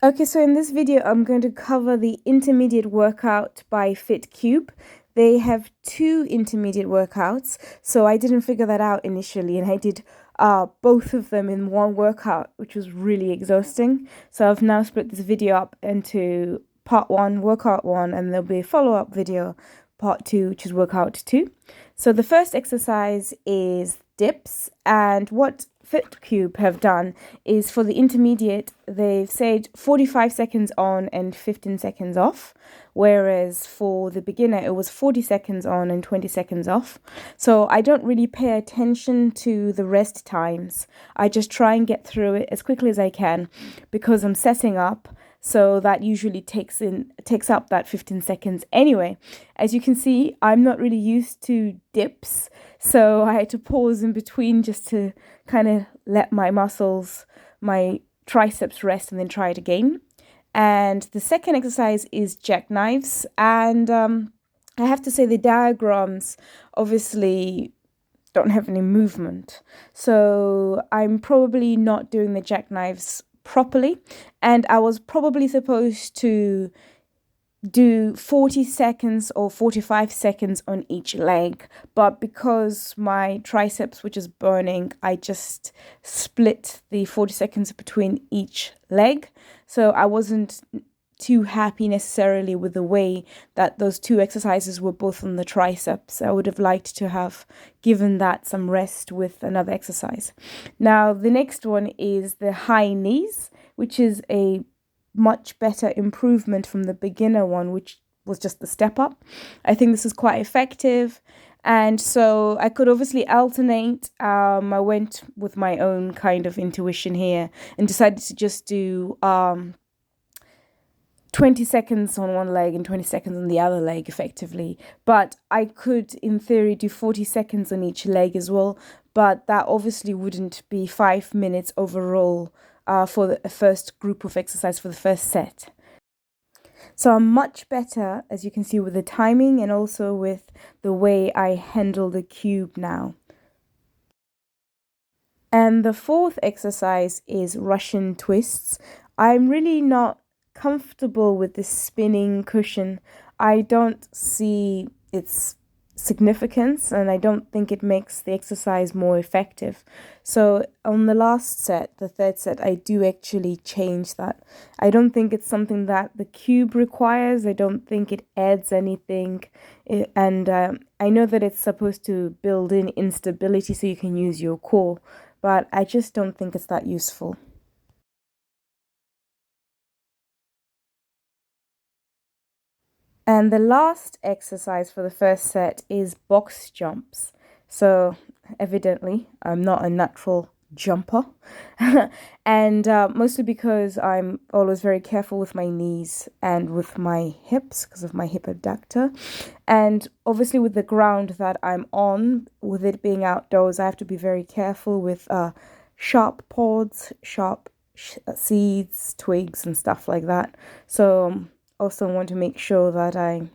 Okay, so in this video, I'm going to cover the intermediate workout by FITT. They have two intermediate workouts, so I didn't figure that out initially, and I did both of them in one workout, which was really exhausting. So I've now split this video up into part one, workout one, and there'll be a follow-up video, part two, which is workout two. So the first exercise is dips, and what FITT have done is for the intermediate, they've said 45 seconds on and 15 seconds off, whereas for the beginner, it was 40 seconds on and 20 seconds off. So I don't really pay attention to the rest times. I just try and get through it as quickly as I can because I'm setting up. So that usually takes up that 15 seconds anyway. As you can see, I'm not really used to dips, so I had to pause in between just to kind of let my muscles, my triceps rest and then try it again. And the second exercise is jackknives. And I have to say the diagrams obviously don't have any movement. So I'm probably not doing the jackknives properly, and I was probably supposed to do 40 seconds or 45 seconds on each leg, but because my triceps were just burning, I just split the 40 seconds between each leg. So I wasn't too happy necessarily with the way that those two exercises were both on the triceps. I would have liked to have given that some rest with another exercise. Now, the next one is the high knees, which is a much better improvement from the beginner one, which was just the step up. I think this is quite effective. And so I could obviously alternate. I went with my own kind of intuition here and decided to just do 20 seconds on one leg and 20 seconds on the other leg effectively. But I could, in theory, do 40 seconds on each leg as well. But that obviously wouldn't be 5 minutes overall for the first group of exercise for the first set. So I'm much better, as you can see, with the timing and also with the way I handle the cube now. And the fourth exercise is Russian twists. I'm really not comfortable with this spinning cushion. I don't see its significance, and I don't think it makes the exercise more effective. So on the last set, the third set, I do actually change that. I don't think it's something that the cube requires. I don't think it adds anything. And I know that it's supposed to build in instability so you can use your core, but I just don't think it's that useful. And the last exercise for the first set is box jumps. So evidently, I'm not a natural jumper. And mostly because I'm always very careful with my knees and with my hips because of my hip abductor. And obviously with the ground that I'm on, with it being outdoors, I have to be very careful with sharp pods, sharp seeds, twigs and stuff like that. So also want to make sure that I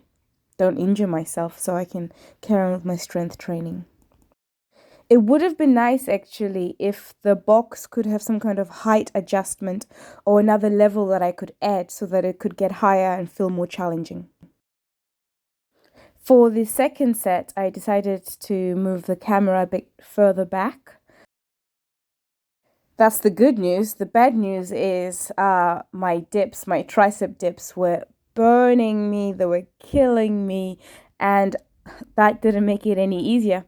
don't injure myself so I can carry on with my strength training. It would have been nice actually if the box could have some kind of height adjustment or another level that I could add so that it could get higher and feel more challenging. For the second set, I decided to move the camera a bit further back. That's the good news. The bad news is my dips, my tricep dips were burning me, they were killing me, and that didn't make it any easier,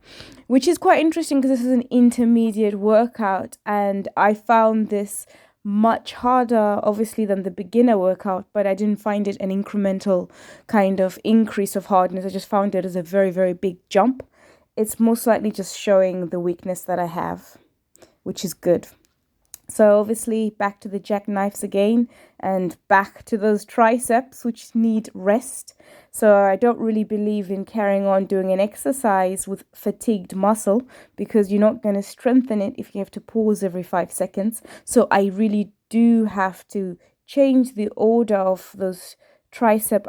which is quite interesting because this is an intermediate workout, and I found this much harder, obviously, than the beginner workout, but I didn't find it an incremental kind of increase of hardness. I just found it as a very, very big jump. It's most likely just showing the weakness that I have, which is good. So obviously back to the jackknives again and back to those triceps which need rest. So I don't really believe in carrying on doing an exercise with fatigued muscle because you're not going to strengthen it if you have to pause every 5 seconds. So I really do have to change the order of those tricep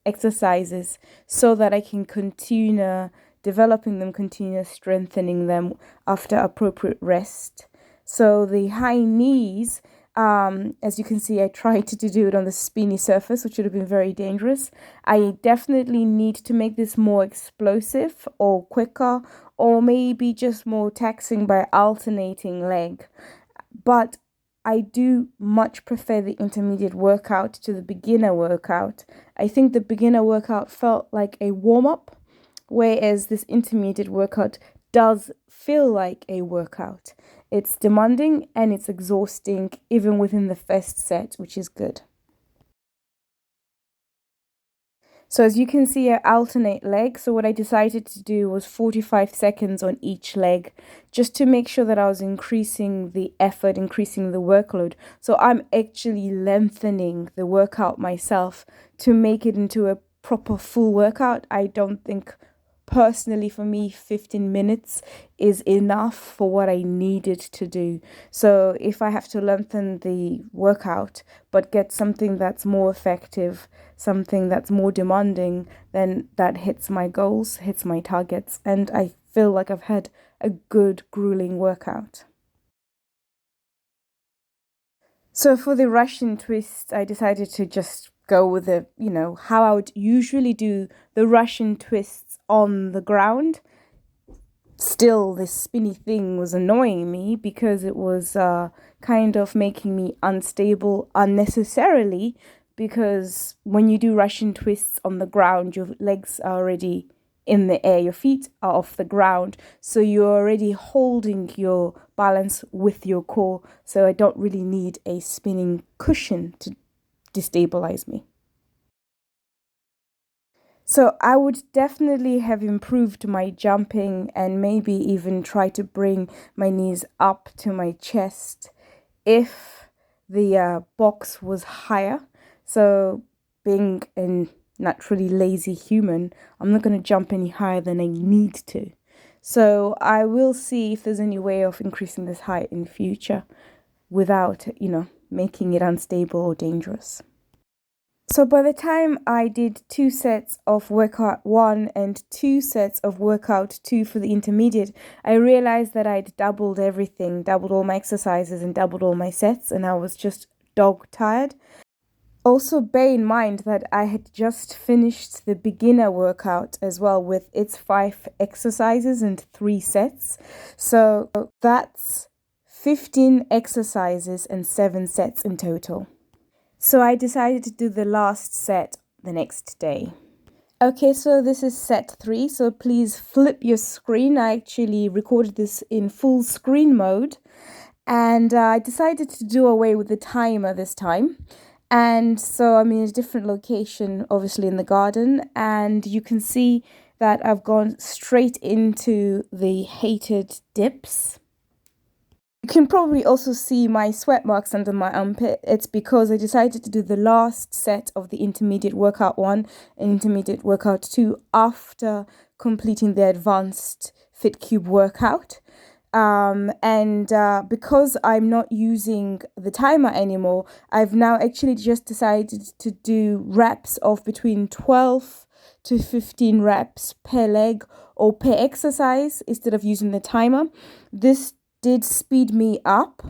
exercises so that I can continue developing them, continue strengthening them after appropriate rest. So the high knees, As you can see, I tried to do it on the spinny surface, which would have been very dangerous. I definitely need to make this more explosive or quicker, or maybe just more taxing by alternating leg. But I do much prefer the intermediate workout to the beginner workout. I think the beginner workout felt like a warm-up, whereas this intermediate workout does feel like a workout. It's demanding and it's exhausting even within the first set, which is good. So as you can see, I alternate legs. So what I decided to do was 45 seconds on each leg, just to make sure that I was increasing the effort, increasing the workload. So I'm actually lengthening the workout myself to make it into a proper full workout. I don't think personally for me 15 minutes is enough for what I needed to do. So if I have to lengthen the workout but get something that's more effective, something that's more demanding, then that hits my goals, hits my targets, and I feel like I've had a good grueling workout. So for the Russian twist, I decided to just go with how I would usually do the Russian twists on the ground. Still, this spinny thing was annoying me because it was kind of making me unstable unnecessarily, because when you do Russian twists on the ground, your legs are already in the air, your feet are off the ground, so you're already holding your balance with your core. So I don't really need a spinning cushion to destabilize me. So I would definitely have improved my jumping and maybe even try to bring my knees up to my chest if the box was higher. So being a naturally lazy human, I'm not going to jump any higher than I need to. So I will see if there's any way of increasing this height in future without, making it unstable or dangerous. So by the time I did 2 sets of workout 1 and 2 sets of workout 2 for the intermediate, I realized that I'd doubled everything, doubled all my exercises and doubled all my sets, and I was just dog tired. Also, bear in mind that I had just finished the beginner workout as well, with its 5 exercises and 3 sets. So that's 15 exercises and 7 sets in total. So I decided to do the last set the next day. Okay, so this is set 3. So please flip your screen. I actually recorded this in full screen mode. And I decided to do away with the timer this time. And so I'm in a different location, obviously in the garden. And you can see that I've gone straight into the hated dips. You can probably also see my sweat marks under my armpit. It's because I decided to do the last set of the intermediate workout 1 and intermediate workout 2 after completing the advanced FITT cube workout. Because I'm not using the timer anymore, I've now actually just decided to do reps of between 12 to 15 reps per leg or per exercise instead of using the timer. This did speed me up,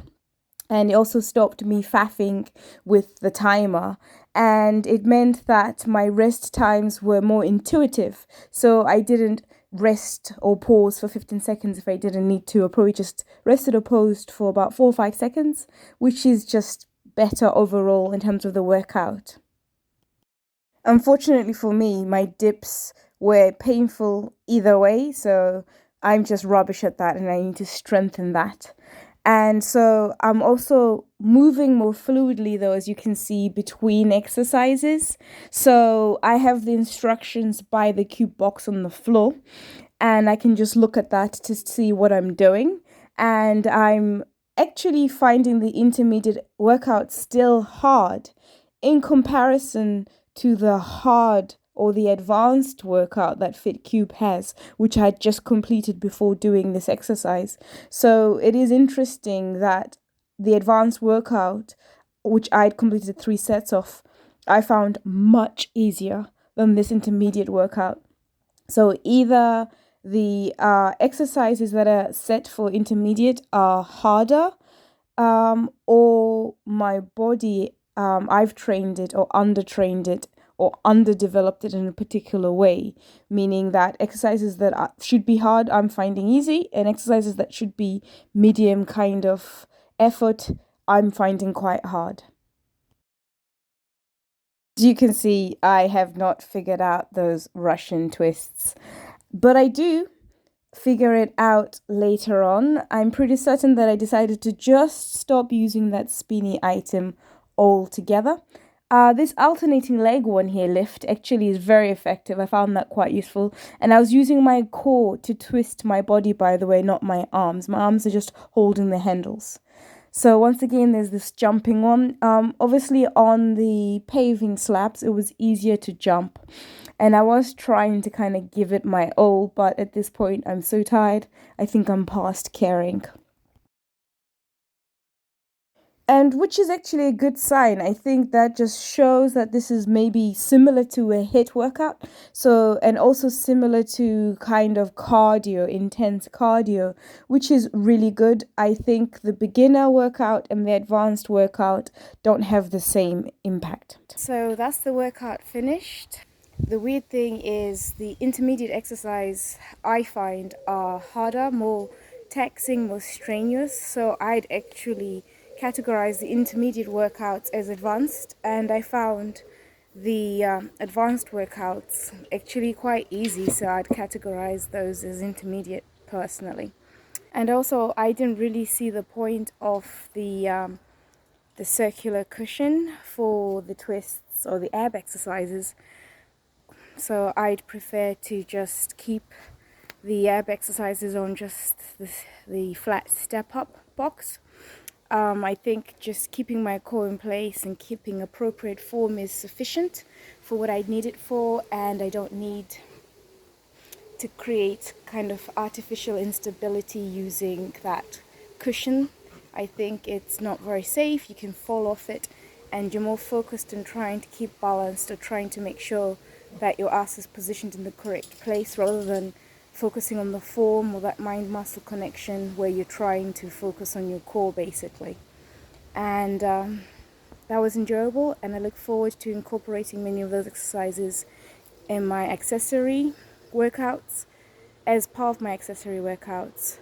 and it also stopped me faffing with the timer, and it meant that my rest times were more intuitive. So I didn't rest or pause for 15 seconds if I didn't need to. I probably just rested or paused for about 4 or 5 seconds, which is just better overall in terms of the workout. Unfortunately for me, my dips were painful either way, so I'm just rubbish at that and I need to strengthen that. And so I'm also moving more fluidly, though, as you can see, between exercises. So I have the instructions by the cube box on the floor, and I can just look at that to see what I'm doing. And I'm actually finding the intermediate workout still hard in comparison to the hard or the advanced workout that FITT Cube has, which I had just completed before doing this exercise. So it is interesting that the advanced workout, which I'd completed 3 sets of, I found much easier than this intermediate workout. So either the exercises that are set for intermediate are harder, or how my body, I've trained it or undertrained it or underdeveloped it in a particular way, meaning that exercises that should be hard, I'm finding easy, and exercises that should be medium kind of effort, I'm finding quite hard. As you can see, I have not figured out those Russian twists, but I do figure it out later on. I'm pretty certain that I decided to just stop using that spinny item altogether. This alternating leg one here, lift, actually is very effective. I found that quite useful. And I was using my core to twist my body, by the way, not my arms. My arms are just holding the handles. So once again, there's this jumping one. Obviously on the paving slabs, it was easier to jump. And I was trying to kind of give it my all, but at this point, I'm so tired. I think I'm past caring. And which is actually a good sign. I think that just shows that this is maybe similar to a HIIT workout. So, and also similar to kind of cardio, intense cardio, which is really good. I think the beginner workout and the advanced workout don't have the same impact. So that's the workout finished. The weird thing is the intermediate exercise I find are harder, more taxing, more strenuous. So I'd actually categorize the intermediate workouts as advanced, and I found the advanced workouts actually quite easy, so I'd categorize those as intermediate personally. And also I didn't really see the point of the circular cushion for the twists or the ab exercises, so I'd prefer to just keep the ab exercises on just the flat step up box. I think just keeping my core in place and keeping appropriate form is sufficient for what I need it for, and I don't need to create kind of artificial instability using that cushion. I think it's not very safe. You can fall off it, and you're more focused on trying to keep balanced or trying to make sure that your ass is positioned in the correct place rather than focusing on the form or that mind-muscle connection where you're trying to focus on your core basically. And that was enjoyable, and I look forward to incorporating many of those exercises in my accessory workouts, as part of my accessory workouts,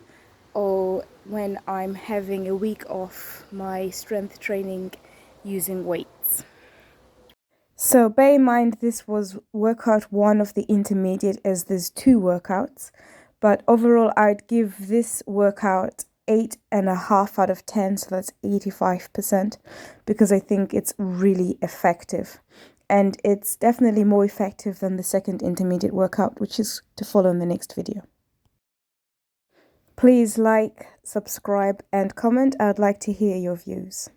or when I'm having a week off my strength training using weights. So bear in mind this was workout 1 of the intermediate, as there's 2 workouts, but overall I'd give this workout 8.5 out of 10, so that's 85%, because I think it's really effective. And it's definitely more effective than the second intermediate workout, which is to follow in the next video. Please like, subscribe and comment. I'd like to hear your views.